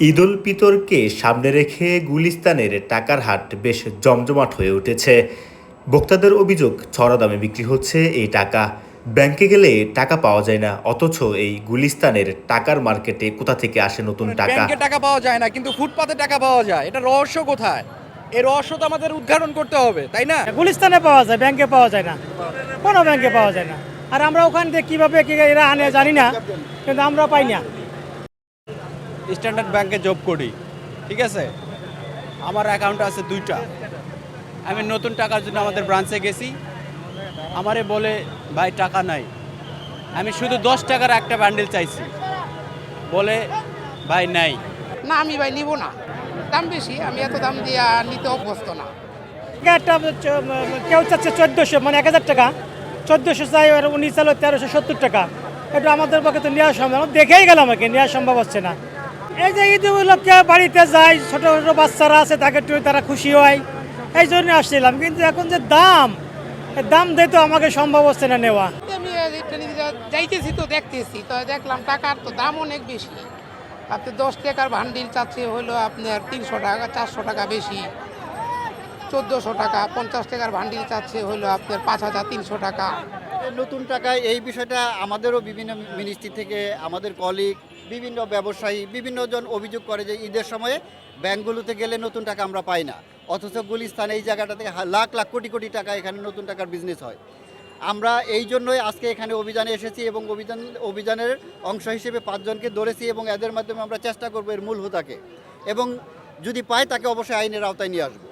ঈদ উল ফিতরকে সামনে রেখে গুলিস্তানের টাকার হাট বেশ জমজমাট হয়ে উঠেছে। ভোক্তাদের অভিযোগ, চড়া দামে বিক্রি হচ্ছে এই টাকা। ব্যাংকে গেলে টাকা পাওয়া যায় না, অথচ এই গুলিস্তানের টাকার মার্কেটে কোথা থেকে আসে নতুন টাকা। ব্যাংকে টাকা পাওয়া যায় না, কিন্তু ফুটপাতে টাকা পাওয়া যায়। এটা রহস্য কোথায়? এই রহস্য তো আমাদের উদ্ঘাটন করতে হবে, তাই না? গুলিস্তানে পাওয়া যায়, ব্যাংকে পাওয়া যায় না, কোনো ব্যাংকে পাওয়া যায় না। আর আমরা ওখান থেকে কীভাবে এরা আনে জানি না, কিন্তু আমরা পাই না। স্ট্যান্ডার্ড ব্যাংকে জব করি, ঠিক আছে? আমার অ্যাকাউন্ট আছে 2টা। আমি নতুন টাকার জন্য আমাদের ব্রাঞ্চে গেছি, আমারে বলে ভাই টাকা নাই। আমি শুধু 10 টাকার একটা বান্ডেল চাইছি, বলে ভাই নাই। না, আমি ভাই নিব না, দাম বেশি, আমি এত দাম দিয়ে নিতে অভ্যস্ত না। একটা কেউ চাচ্ছে 1400, মানে 1000 টাকা, 1400 চাই, আর উনি চাইলো 1370 টাকা। এটা আমাদের পক্ষে তো নেওয়া সম্ভব, দেখেই গেলাম আর কি, নেওয়া সম্ভব হচ্ছে না। এই যে ঈদ উপলক্ষে বাড়িতে যাই, ছোটো ছোটো বাচ্চারা আছে, তাকে একটু তারা খুশি হয়, এই জন্য আসছিলাম। কিন্তু এখন যে দাম, দাম দিয়ে তো আমাকে সম্ভব হচ্ছে না নেওয়া। আমি যাইতেছি তো দেখতেছি, তো দেখলাম টাকার তো দাম অনেক বেশি। আপনি 10 টাকার ভান্ডিল চাচ্ছে হলো আপনার 300 টাকা, 400 টাকা বেশি। 1400 টাকা। 50 টাকার ভান্ডিল চাচ্ছে হলো আপনার 5300 টাকা। নতুন টাকায় এই বিষয়টা আমাদেরও বিভিন্ন মিনিস্ট্রি থেকে আমাদের কলিগ, বিভিন্ন ব্যবসায়ী, বিভিন্ন জন অভিযোগ করে যে ঈদের সময়ে ব্যাংকগুলোতে গেলে নতুন টাকা আমরা পাই না, অথচ গুলিস্তানে এই জায়গাটা থেকে লাখ লাখ কোটি কোটি টাকা এখানে নতুন টাকার বিজনেস হয়। আমরা এই জন্যই আজকে এখানে অভিযানে এসেছি এবং অভিযানের অংশ হিসেবে 5 জনকে ধরেছি এবং এদের মাধ্যমে আমরা চেষ্টা করবো এর মূল হোতাকে, এবং যদি পাই তাকে অবশ্যই আইনের আওতায় নিয়ে আসবো।